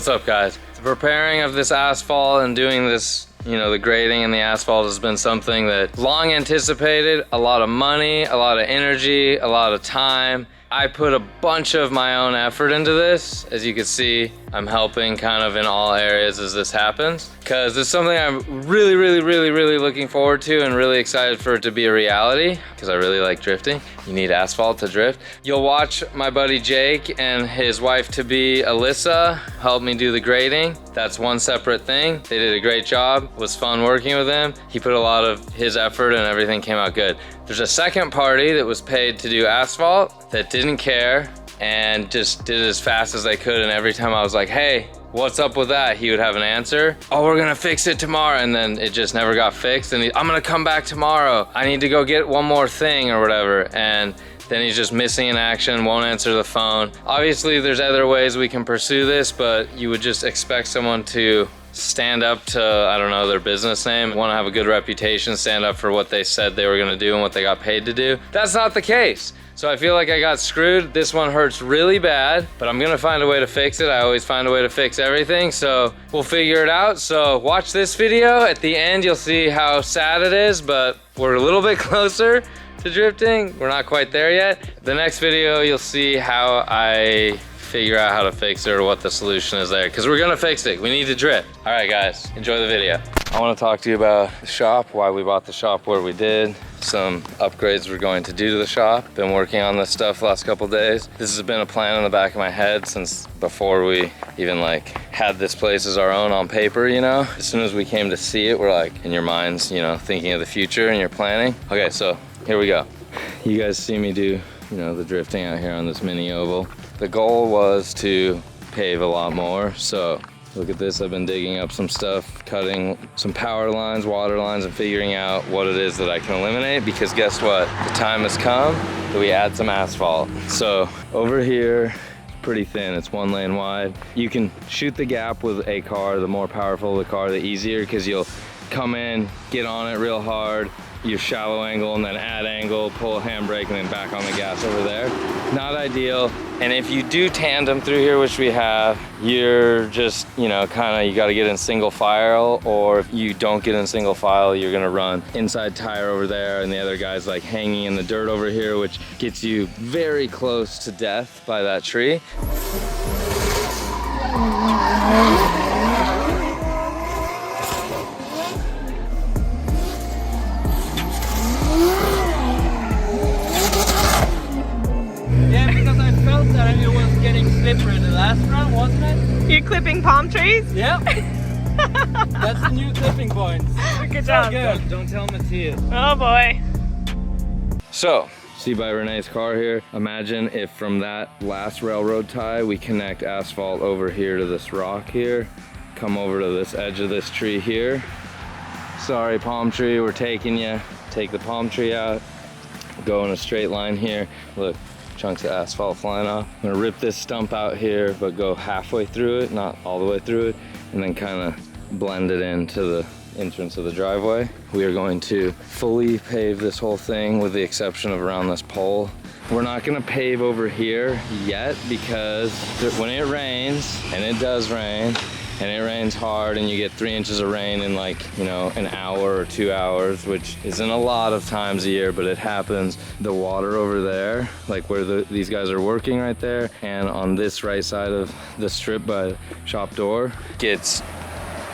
What's up, guys? The preparing of this asphalt and doing this, you know, the grading and the asphalt has been something that long anticipated, a lot of money, a lot of energy, a lot of time. I put a bunch of my own effort into this. As you can see, I'm helping kind of in all areas as this happens, because it's something I'm really looking forward to and really excited for it to be a reality, because I really like drifting. You need asphalt to drift. You'll watch my buddy Jake and his wife-to-be Alyssa help me do the grading. That's one separate thing. They did a great job. It was fun working with him. He put a lot of his effort and everything came out good. There's a second party that was paid to do asphalt that didn't care and just did it as fast as they could, and every time I was like, hey, what's up with that? He would have an answer. Oh, we're gonna fix it tomorrow. And then it just never got fixed. And I'm gonna come back tomorrow. I need to go get one more thing or whatever. And then he's just missing in action, won't answer the phone. Obviously, there's other ways we can pursue this, but you would just expect someone to stand up to, I don't know, their business name, want to have a good reputation, stand up for what they said they were gonna do and what they got paid to do. That's not the case. So I feel like I got screwed. This one hurts really bad, but I'm gonna find a way to fix it. I always find a way to fix everything, so we'll figure it out. So watch this video. At the end, you'll see how sad it is, but we're a little bit closer to drifting. We're not quite there yet. The next video, you'll see how I figure out how to fix it or what the solution is there, because we're gonna fix it. We need to drift. All right, guys, enjoy the video. I want to talk to you about the shop, why we bought the shop where we did, some upgrades we're going to do to the shop. Been working on this stuff the last couple days. This has been a plan in the back of my head since before we even like had this place as our own on paper, you know? As soon as we came to see it, we're like in your minds, you know, thinking of the future and you're planning. Okay, so here we go. You guys see me do, you know, the drifting out here on this mini oval. The goal was to pave a lot more, so look at this. I've been digging up some stuff, cutting some power lines, water lines, and figuring out what it is that I can eliminate, because guess what? The time has come that we add some asphalt. So over here, pretty thin, it's 1 lane wide. You can shoot the gap with a car. The more powerful the car, the easier, because you'll come in, get on it real hard, your shallow angle and then add angle, pull a handbrake, and then back on the gas over there. Not ideal. And if you do tandem through here, which we have, you're just, you know, kind of, you got to get in single file, or if you don't get in single file, you're gonna run inside tire over there, and the other guy's like hanging in the dirt over here, which gets you very close to death by that tree. It was getting slippery the last run, wasn't it? You're clipping palm trees? Yep. That's the new clipping point. Good job. Good. Don't tell Matthias. Oh boy. So, see by Renee's car here, imagine if from that last railroad tie, we connect asphalt over here to this rock here, come over to this edge of this tree here. Sorry, palm tree, we're taking you. Take the palm tree out, go in a straight line here. Look. Chunks of asphalt flying off. I'm gonna rip this stump out here, but go halfway through it, not all the way through it, and then kind of blend it into the entrance of the driveway. We are going to fully pave this whole thing with the exception of around this pole. We're not gonna pave over here yet, because when it rains, and it does rain, and it rains hard and you get 3 inches of rain in like, you know, an hour or 2 hours, which isn't a lot of times a year, but it happens. The water over there, like where these guys are working right there, and on this right side of the strip by the shop door, gets,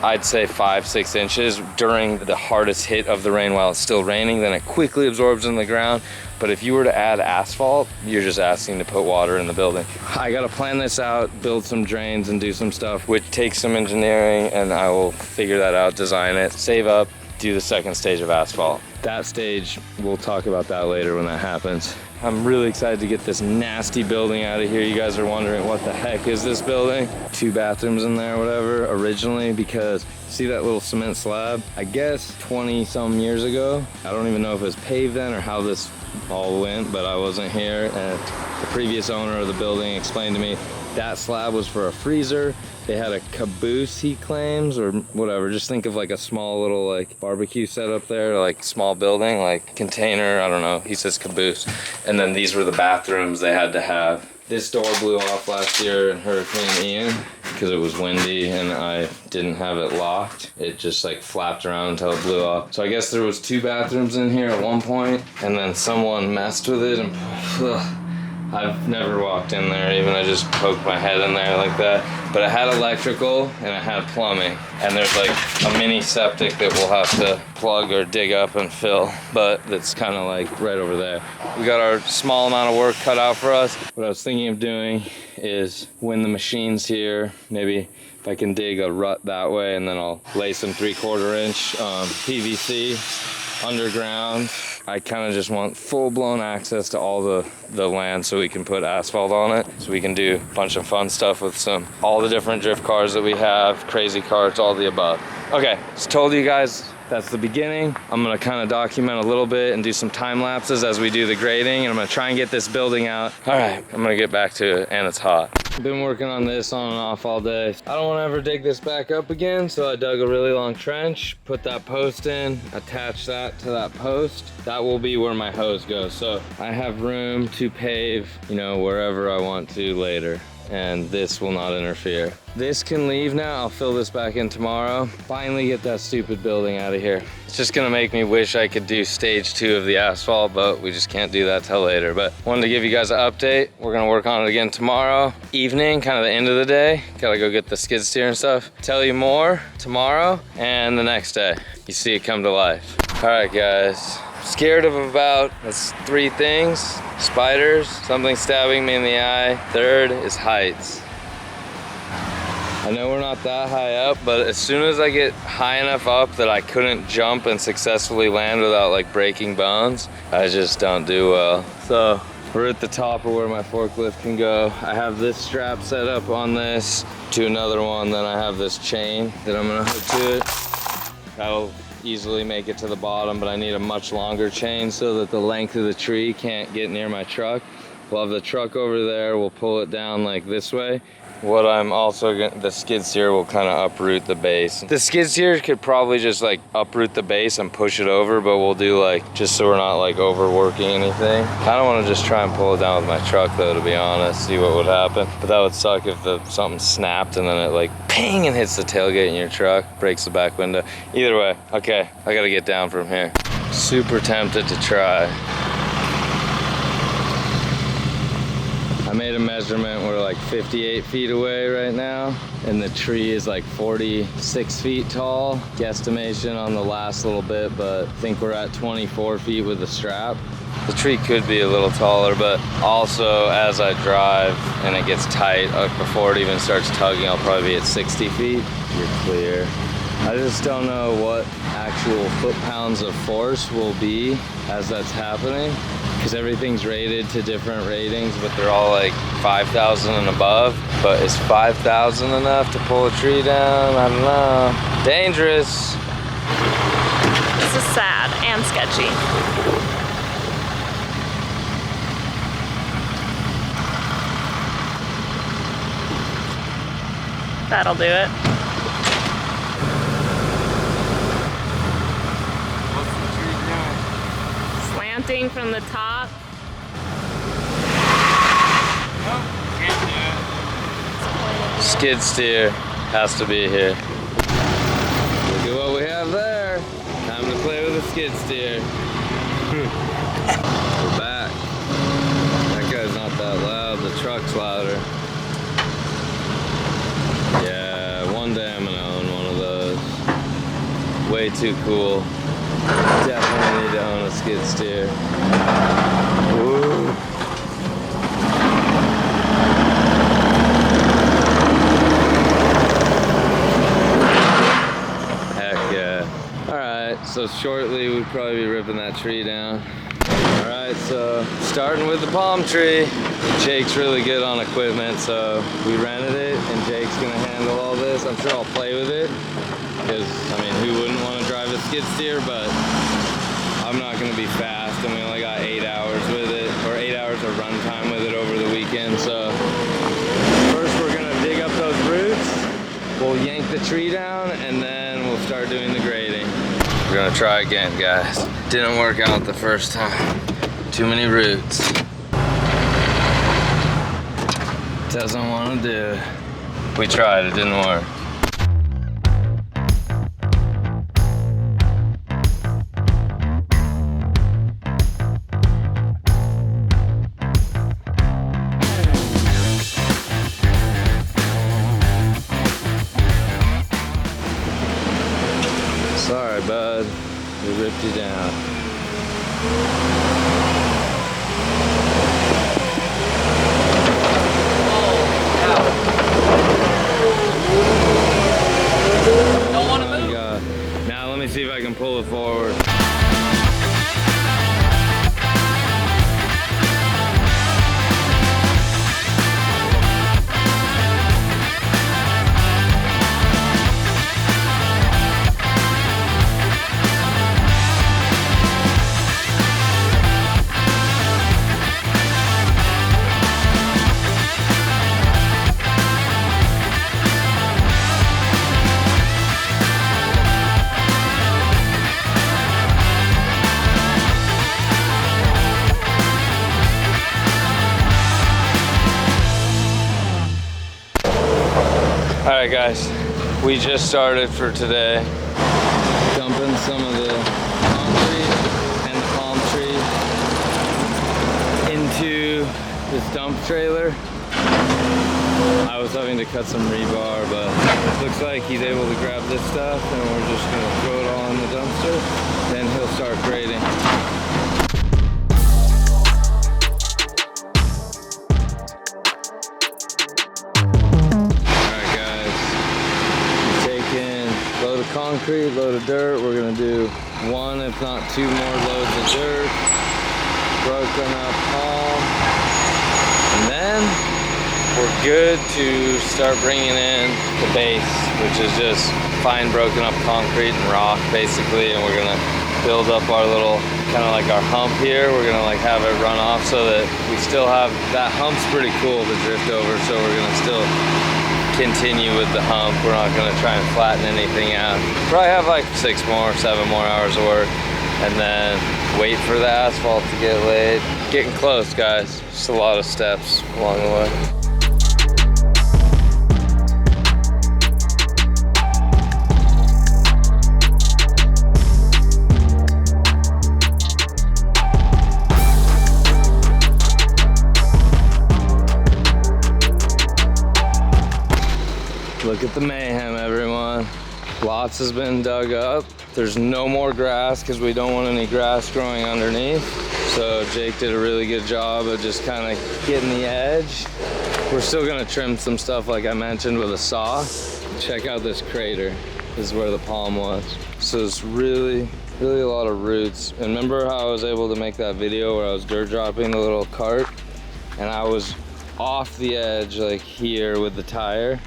I'd say 5-6 inches during the hardest hit of the rain while it's still raining. Then it quickly absorbs in the ground. But if you were to add asphalt, you're just asking to put water in the building. I gotta plan this out, build some drains and do some stuff, which takes some engineering, and I will figure that out, design it, save up, do the second stage of asphalt. That stage, we'll talk about that later when that happens. I'm really excited to get this nasty building out of here. You guys are wondering, what the heck is this building? 2 bathrooms in there, whatever, originally, because see that little cement slab? I guess 20 some years ago, I don't even know if it was paved then or how this all went, but I wasn't here, and the previous owner of the building explained to me that slab was for a freezer. They had a caboose, he claims, or whatever. Just think of like a small little like barbecue setup there, like small building, like container, I don't know. He says caboose. And then these were the bathrooms they had to have This door blew off last year in Hurricane Ian because it was windy and I didn't have it locked. It just like flapped around until it blew off. So I guess there was 2 bathrooms in here at one point, and then someone messed with it and I've never walked in there, even I just poked my head in there like that. But it had electrical and it had plumbing. And there's like a mini septic that we'll have to plug or dig up and fill, but it's kind of like right over there. We got our small amount of work cut out for us. What I was thinking of doing is when the machine's here, maybe if I can dig a rut that way, and then I'll lay some 3/4 inch PVC underground. I kind of just want full-blown access to all the land so we can put asphalt on it, so we can do a bunch of fun stuff with all the different drift cars that we have, crazy carts, all the above. Okay, just told you guys that's the beginning. I'm gonna kind of document a little bit and do some time lapses as we do the grading, and I'm gonna try and get this building out. All right, I'm gonna get back to it, and it's hot. I've been working on this on and off all day. I don't want to ever dig this back up again, so I dug a really long trench, put that post in, attach that to that post. That will be where my hose goes. So I have room to pave, you know, wherever I want to later, and this will not interfere. This can leave now. I'll fill this back in tomorrow. Finally get that stupid building out of here. It's just gonna make me wish I could do stage 2 of the asphalt, but we just can't do that till later. But wanted to give you guys an update. We're gonna work on it again tomorrow evening, kind of the end of the day. Gotta go get the skid steer and stuff. Tell you more tomorrow and the next day. You see it come to life. All right, guys. Scared of about, that's 3 things. Spiders, something stabbing me in the eye. 3rd is heights. I know we're not that high up, but as soon as I get high enough up that I couldn't jump and successfully land without like breaking bones, I just don't do well. So we're at the top of where my forklift can go. I have this strap set up on this to another one, then I have this chain that I'm gonna hook to it. That'll easily make it to the bottom, but I need a much longer chain so that the length of the tree can't get near my truck. We'll have the truck over there, we'll pull it down like this way. What I'm also gonna, the skid steer will kind of uproot the base. The skid steer could probably just like uproot the base and push it over, but we'll do like, just so we're not like overworking anything. I don't want to just try and pull it down with my truck though, to be honest, see what would happen. But that would suck if something snapped and then it like ping and hits the tailgate in your truck, breaks the back window. Either way, okay, I gotta get down from here. Super tempted to try. I made a measurement, we're like 58 feet away right now, and the tree is like 46 feet tall. Guesstimation on the last little bit, but I think we're at 24 feet with the strap. The tree could be a little taller, but also as I drive and it gets tight, before it even starts tugging, I'll probably be at 60 feet. You're clear. I just don't know what actual foot-pounds of force will be as that's happening, because everything's rated to different ratings, but they're all like 5,000 and above. But is 5,000 enough to pull a tree down? I don't know. Dangerous. This is sad and sketchy. That'll do it. What's the tree doing? Slanting from the top. Skid steer has to be here. Look at what we have there. Time to play with the skid steer. We're back. That guy's not that loud. The truck's louder. Yeah, one day I'm gonna own one of those. Way too cool. Definitely need to own a skid steer. Woo. So shortly we'd probably be ripping that tree down. All right, so starting with the palm tree. Jake's really good on equipment, so we rented it and Jake's gonna handle all this. I'm sure I'll play with it, because I mean, who wouldn't want to drive a skid steer, but I'm not gonna be fast, and we only got 8 hours with it, or 8 hours of run time with it over the weekend. So first we're gonna dig up those roots, we'll yank the tree down, and then we'll start doing the grading. We're gonna try again, guys. Didn't work out the first time. Too many roots. Doesn't want to do it. We tried, it didn't work. Sorry, bud. We ripped you down. Don't want to move. God. Now let me see if I can pull it forward. Alright guys, we just started for today. Dumping some of the concrete and the palm tree into this dump trailer. I was having to cut some rebar, but it looks like he's able to grab this stuff and we're just gonna throw it all in the dumpster. Then he'll start grading. Concrete, load of dirt. We're gonna do one, if not two more loads of dirt. Broken up palm. And then we're good to start bringing in the base, which is just fine broken up concrete and rock basically. And we're gonna build up our little, kind of like our hump here. We're gonna like have it run off so that we still have, that hump's pretty cool to drift over. So we're gonna still continue with the hump. We're not gonna try and flatten anything out. Probably have like 7 more hours of work and then wait for the asphalt to get laid. Getting close, guys. Just a lot of steps along the way. Look at the mayhem, everyone. Lots has been dug up. There's no more grass because we don't want any grass growing underneath. So Jake did a really good job of just kind of getting the edge. We're still gonna trim some stuff like I mentioned with a saw. Check out this crater. This is where the palm was. So it's really a lot of roots. And remember how I was able to make that video where I was dirt dropping the little cart? And I was off the edge like here with the tire.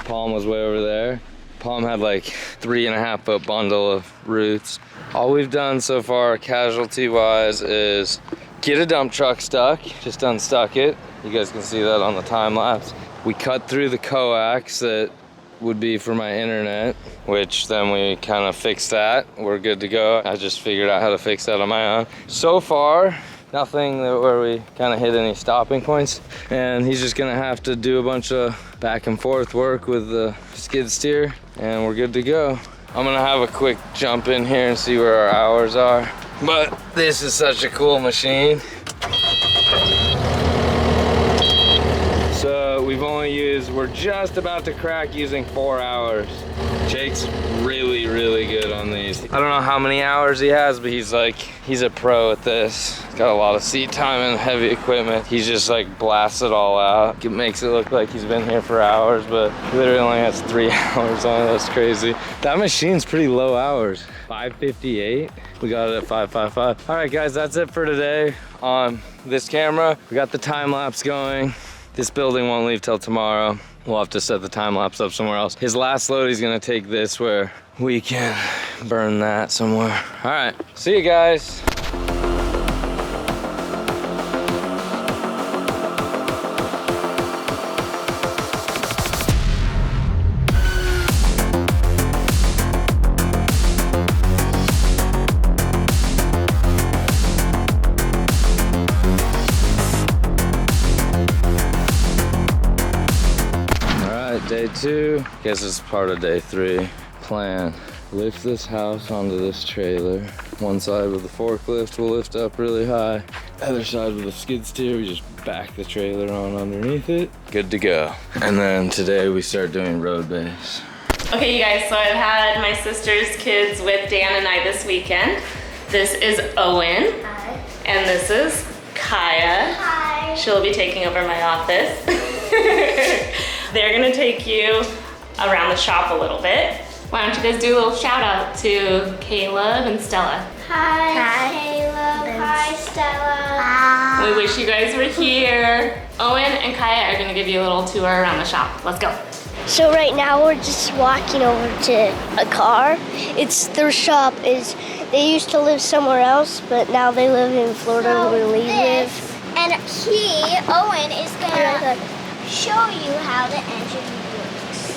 Palm was way over there. Palm had like 3.5 foot bundle of roots. All we've done so far casualty wise is get a dump truck stuck, just unstuck it. You guys can see that on the time lapse. We cut through the coax that would be for my internet, which then we kind of fixed that. We're good to go. I just figured out how to fix that on my own. So far, nothing where we kind of hit any stopping points. And he's just gonna have to do a bunch of back and forth work with the skid steer and we're good to go. I'm gonna have a quick jump in here and see where our hours are. But this is such a cool machine. So we're just about to crack using 4 hours. Jake's really good on these. I don't know how many hours he has, but he's a pro at this. He's got a lot of seat time and heavy equipment. He's just like blasts it all out. It makes it look like he's been here for hours, but he literally only has 3 hours on it. That's crazy. That machine's pretty low hours. 5:58. We got it at 5:55. All right, guys, that's it for today on this camera. We got the time lapse going. This building won't leave till tomorrow. We'll have to set the time lapse up somewhere else. His last load, he's gonna take this where we can burn that somewhere. All right, see you guys. Day 2, guess it's part of day 3. Plan, lift this house onto this trailer. One side with the forklift will lift up really high. Other side with the skid steer, we just back the trailer on underneath it. Good to go. And then today we start doing road base. Okay, you guys, so I've had my sister's kids with Dan and I this weekend. This is Owen. Hi. And this is Kaya. Hi. She'll be taking over my office. They're gonna take you around the shop a little bit. Why don't you guys do a little shout out to Caleb and Stella? Hi, Caleb. Hi, Stella. We wish you guys were here. Owen and Kaya are gonna give you a little tour around the shop. Let's go. So right now we're just walking over to a car. It's their shop is, they used to live somewhere else, but now they live in Florida where we live. And Owen, is gonna show you how the engine works.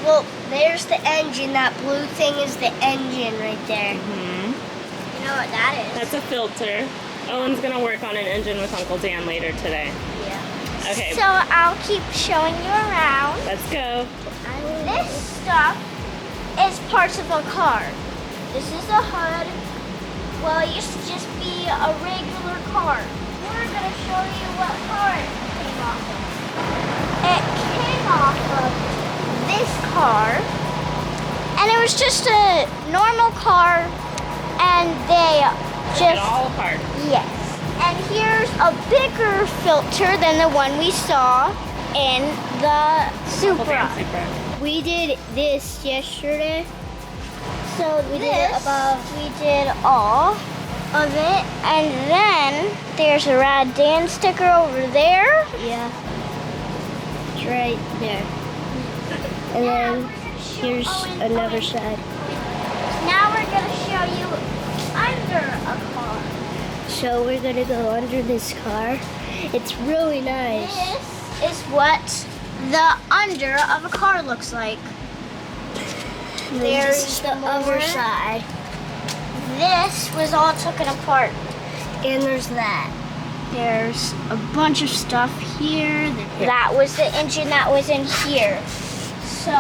Well, there's the engine. That blue thing is the engine right there. You know what that is? That's a filter. Owen's gonna work on an engine with Uncle Dan later today. Yeah. Okay, So I'll keep showing you around. let's go. This stuff is parts of a car. This is the hood. Well, it used to just be a regular car. We're gonna show you what car it came off of. It came off of this car, and it was just a normal car, and they Get just, all apart. yes. And here's a bigger filter than the one we saw in the Supra. We did this yesterday. So we did all of it. And then there's a RAD Dan sticker over there. Yeah. It's right there. And then here's another side. Now we're going to show you under a car. So we're going to go under this car. It's really nice. This is what the under of a car looks like. There's the other side. This was all taken apart. And there's that. There's a bunch of stuff here. That was the engine that was in here. So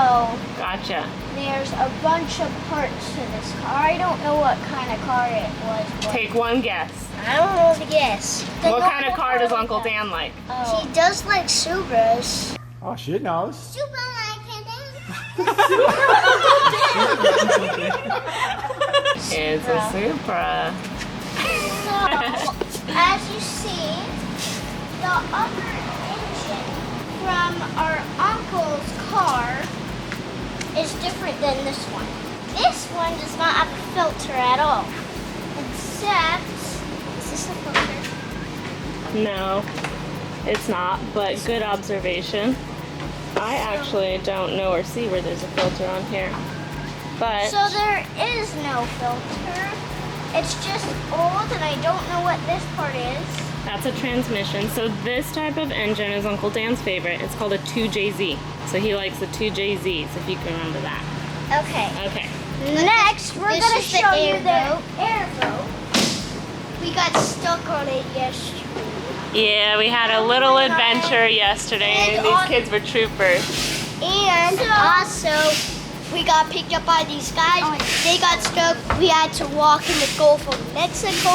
Gotcha. there's a bunch of parts to this car. I don't know what kind of car it was. But Take one guess. I don't know the guess. What kind of car does Uncle Dan like? Oh. He does like Subarus. Oh, she knows. Super like It's a Supra. So, as you see, the other engine from our uncle's car is different than this one. This one does not have a filter at all. Except, is this a filter? No, it's not, but good observation. I actually don't know or see where there's a filter on here. But So there is no filter. It's just old and I don't know what this part is. that's a transmission. So this type of engine is Uncle Dan's favorite. It's called a 2JZ. So he likes the 2JZs, if you can remember that. Okay. Okay. Next, we're going to show you the airboat. We got stuck on it yesterday. Yeah, we had a little adventure yesterday. And These kids were troopers. And also, we got picked up by these guys. They got stuck. We had to walk in the Gulf of Mexico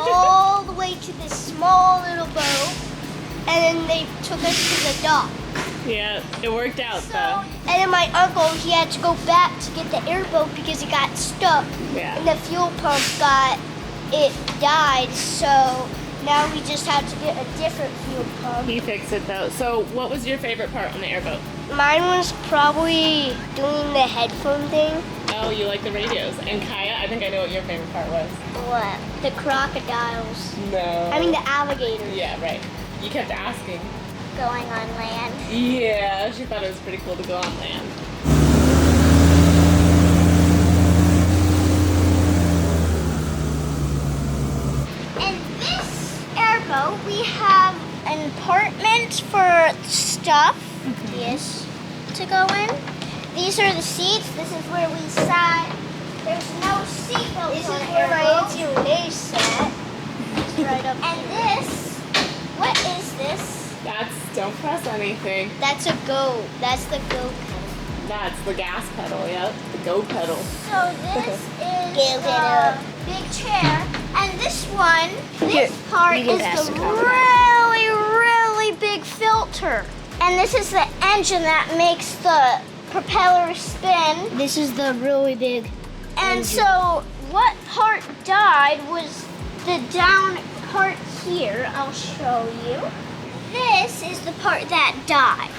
all the way to this small little boat. And then they took us to the dock. Yeah, it worked out though. And then my uncle, he had to go back to get the airboat because it got stuck. Yeah. And the fuel pump died. So now we just had to get a different fuel pump. He fixed it though. So what was your favorite part on the airboat? Mine was probably doing the headphone thing. Oh, you like the radios. And Kaya, I think I know what your favorite part was. What? The crocodiles. No. I mean the alligators. Yeah, right. You kept asking. Going on land. Yeah, she thought it was pretty cool to go on land. In this airboat, we have an apartment for stuff. Yes. To go in. These are the seats. This is where we sat. There's no seatbelt. This is where my insulation sat. It's right up. And this, what is this? That's, don't don't press anything. That's a go. That's the go pedal. That's the gas pedal, yep. The go pedal. So this is the big chair, and this one, this part is the really big filter. And this is the engine that makes the propeller spin. This is the really big engine. So what part died was the down part here. I'll show you. This is the part that died.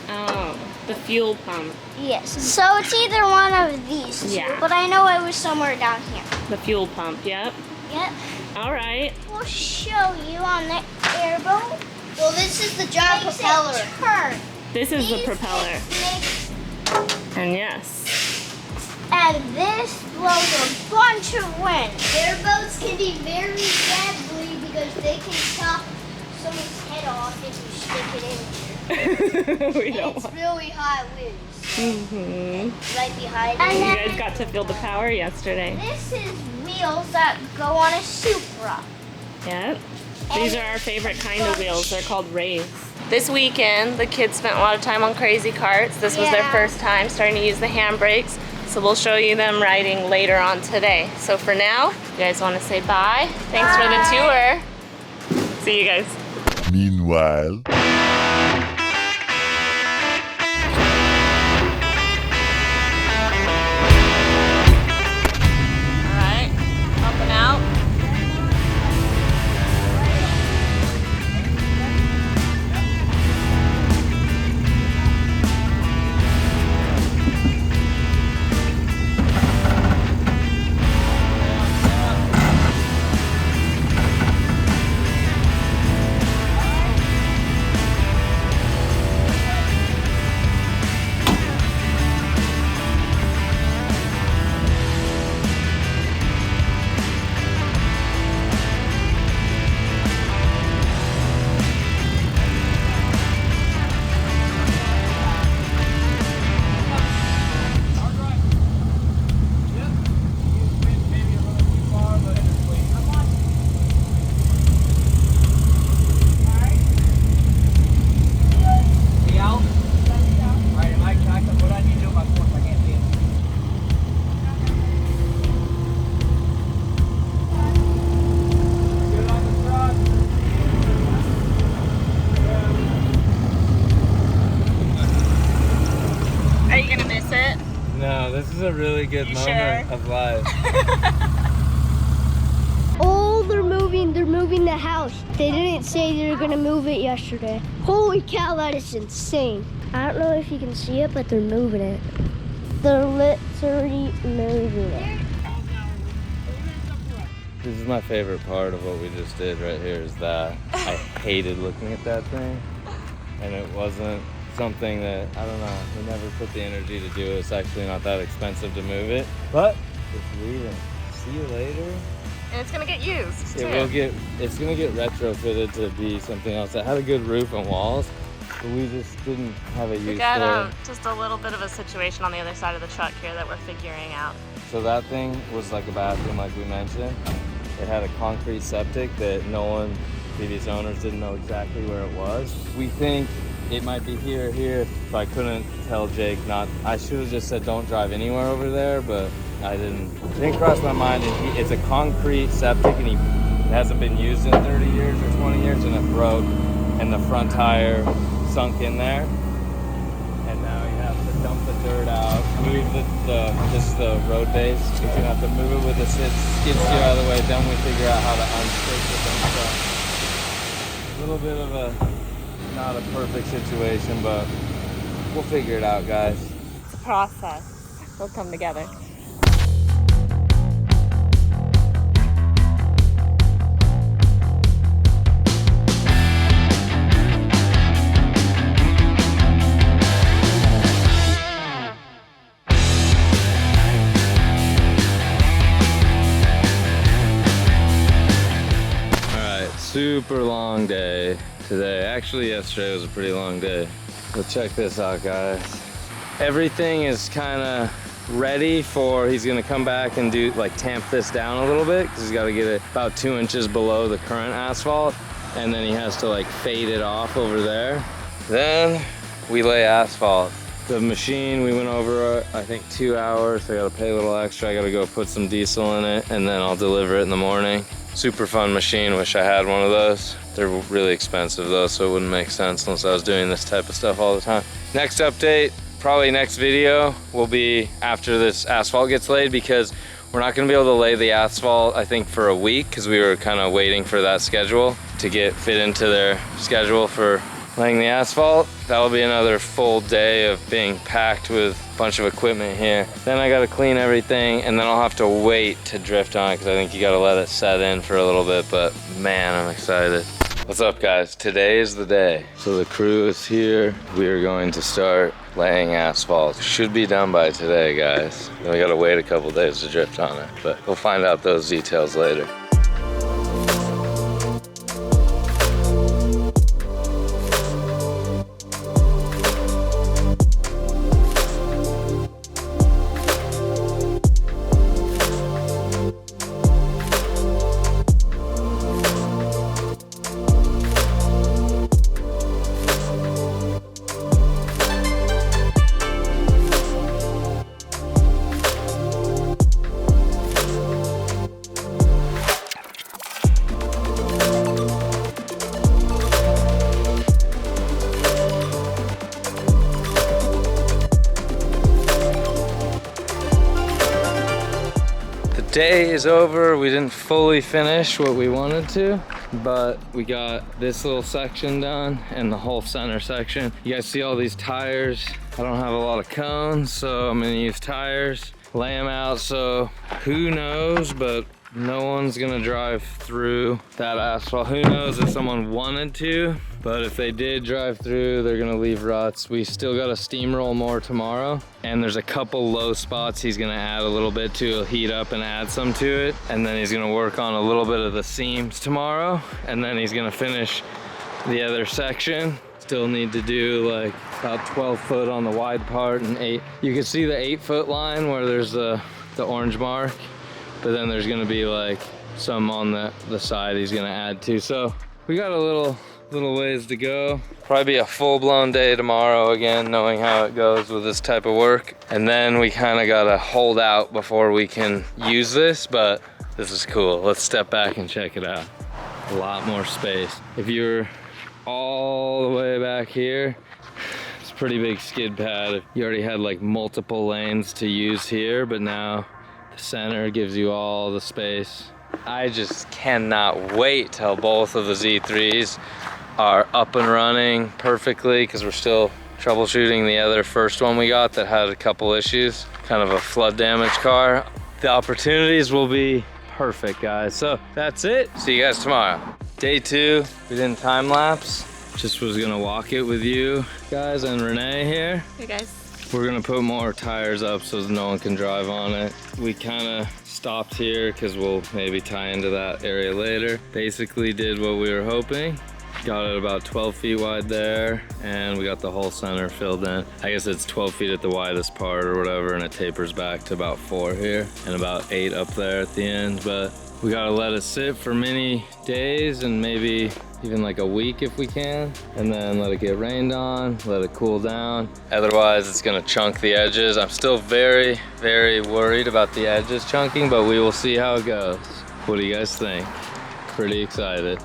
Oh, the fuel pump. Yes. So it's either one of these two, Yeah. but I know it was somewhere down here. The fuel pump, yep. Yep. All right. We'll show you on the airboat. Well, this is the giant propeller. Turn. This is the propeller. And yes. And this blows a bunch of wind. Airboats can be very deadly because they can chop someone's head off if you stick it in. We don't It's want. really high winds. Mm-hmm. Right behind You you. guys got to feel the power yesterday. This is wheels that go on a Supra. Yep. These are our favorite kind of wheels. They're called RADs. This weekend, the kids spent a lot of time on crazy carts. This was their Yeah. first time starting to use the handbrakes. So we'll show you them riding later on today. So for now, you guys want to say bye? Thanks for the tour. See you guys. Meanwhile. All right, up and out. Are you gonna miss it? No, this is a really good You moment sure? of life. Oh, they're moving the house. They didn't say they were gonna move it yesterday. Holy cow, that is insane. I don't know if you can see it, but they're moving it. They're literally moving it. This is my favorite part of what we just did right here is that I hated looking at that thing. And it wasn't something that, I don't know, we never put the energy to do it. It's actually not that expensive to move it. But it's leaving. See you later. And it's gonna get used too. It's gonna get retrofitted to be something else. It had a good roof and walls, but we just didn't have a We use got for it. just a little bit of a situation on the other side of the truck here that we're figuring out. So that thing was like a bathroom, like we mentioned. It had a concrete septic that no one, previous owners didn't know exactly where it was. We think it might be here or here, so I couldn't tell Jake not. I should have just said don't drive anywhere over there, but I didn't. It didn't cross my mind. And it's a concrete septic, and it hasn't been used in 30 years or 20 years, and it broke, and the front tire sunk in there. And now you have to dump the dirt out, move the road base. You're gonna have to move it with the skid steer out of the way. Then we figure out how to unstick the dump truck. A little bit of a not a perfect situation, but we'll figure it out, guys. It's a process. It'll come together. Super long day today. Actually, yesterday was a pretty long day. But check this out, guys. Everything is kind of ready for, he's gonna come back and do, like, tamp this down a little bit, because he's got to get it about 2 inches below the current asphalt. And then he has to, like, fade it off over there. Then we lay asphalt. The machine, we went over, I think 2 hours. I gotta pay a little extra. I gotta go put some diesel in it and then I'll deliver it in the morning. Super fun machine, wish I had one of those. They're really expensive though, so it wouldn't make sense unless I was doing this type of stuff all the time. Next update, probably next video will be after this asphalt gets laid, because we're not gonna be able to lay the asphalt, I think, for a week, because we were kind of waiting for that schedule to get fit into their schedule for laying the asphalt. That'll be another full day of being packed with a bunch of equipment here. Then I gotta clean everything, and then I'll have to wait to drift on it, because I think you gotta let it set in for a little bit, but man, I'm excited. What's up, guys? Today is the day. So the crew is here. We are going to start laying asphalt. Should be done by today, guys. Then we gotta wait a couple days to drift on it, but we'll find out those details later. Day is over. We didn't fully finish what we wanted to, but we got this little section done and the whole center section. You guys see all these tires? I don't have a lot of cones, so I'm gonna use tires, lay them out, so who knows, but no one's gonna drive through that asphalt. Who knows if someone wanted to, but if they did drive through, they're gonna leave ruts. We still gotta steamroll more tomorrow, and there's a couple low spots he's gonna add a little bit to. He'll heat up and add some to it, and then he's gonna work on a little bit of the seams tomorrow, and then he's gonna finish the other section. Still need to do like about 12 foot on the wide part and 8. You can see the 8-foot line where there's the orange mark, but then there's gonna be like some on the side he's gonna add to. So we got a little ways to go. Probably be a full-blown day tomorrow again, knowing how it goes with this type of work. And then we kind of gotta hold out before we can use this, but this is cool. Let's step back and check it out. A lot more space. If you're all the way back here, it's a pretty big skid pad. You already had like multiple lanes to use here, but now the center gives you all the space. I just cannot wait till both of the Z3s are up and running perfectly, because we're still troubleshooting the other first one we got that had a couple issues, kind of a flood damage car. The opportunities will be perfect, guys. So that's it. See you guys tomorrow. Day 2, we didn't time lapse. Just was gonna walk it with you guys and Renee here. Hey guys. We're gonna put more tires up so no one can drive on it. We kind of stopped here because we'll maybe tie into that area later. Basically did what we were hoping. Got it about 12 feet wide there, and we got the whole center filled in. I guess it's 12 feet at the widest part or whatever, and it tapers back to about 4 here and about 8 up there at the end. But we gotta let it sit for many days and maybe even like a week if we can, and then let it get rained on, let it cool down. Otherwise it's gonna chunk the edges. I'm still very, very worried about the edges chunking, but we will see how it goes. What do you guys think? Pretty excited.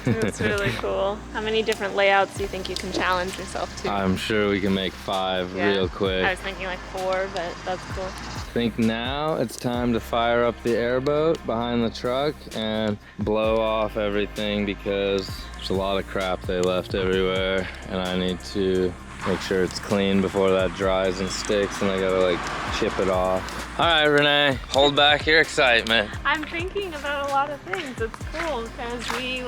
That's really cool. How many different layouts do you think you can challenge yourself to? I'm sure we can make 5 real quick. I was thinking like 4, but that's cool. I think now it's time to fire up the airboat behind the truck and blow off everything, because there's a lot of crap they left everywhere, and I need to make sure it's clean before that dries and sticks, and I gotta like chip it off. All right, Renee, hold back your excitement. I'm thinking about a lot of things. It's cool because we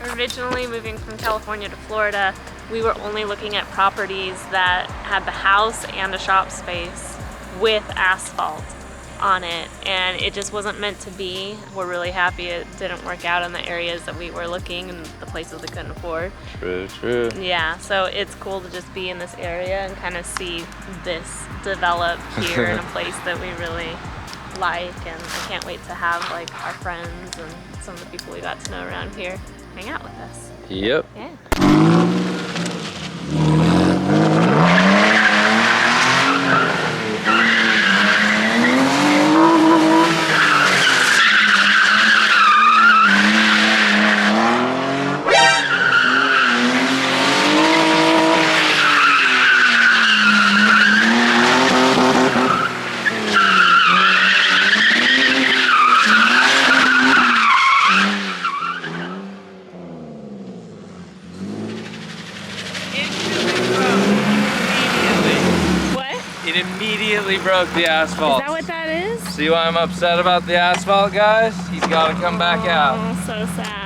originally moving from California to Florida, we were only looking at properties that had the house and a shop space with asphalt on it, and it just wasn't meant to be. We're really happy it didn't work out in the areas that we were looking and the places we couldn't afford. True. Yeah, so it's cool to just be in this area and kind of see this develop here in a place that we really like, and I can't wait to have like our friends and some of the people we got to know around here hang out with us. Yep. Yeah. It immediately broke the asphalt. Is that what that is? See why I'm upset about the asphalt, guys? He's got to come back out. Oh, so sad.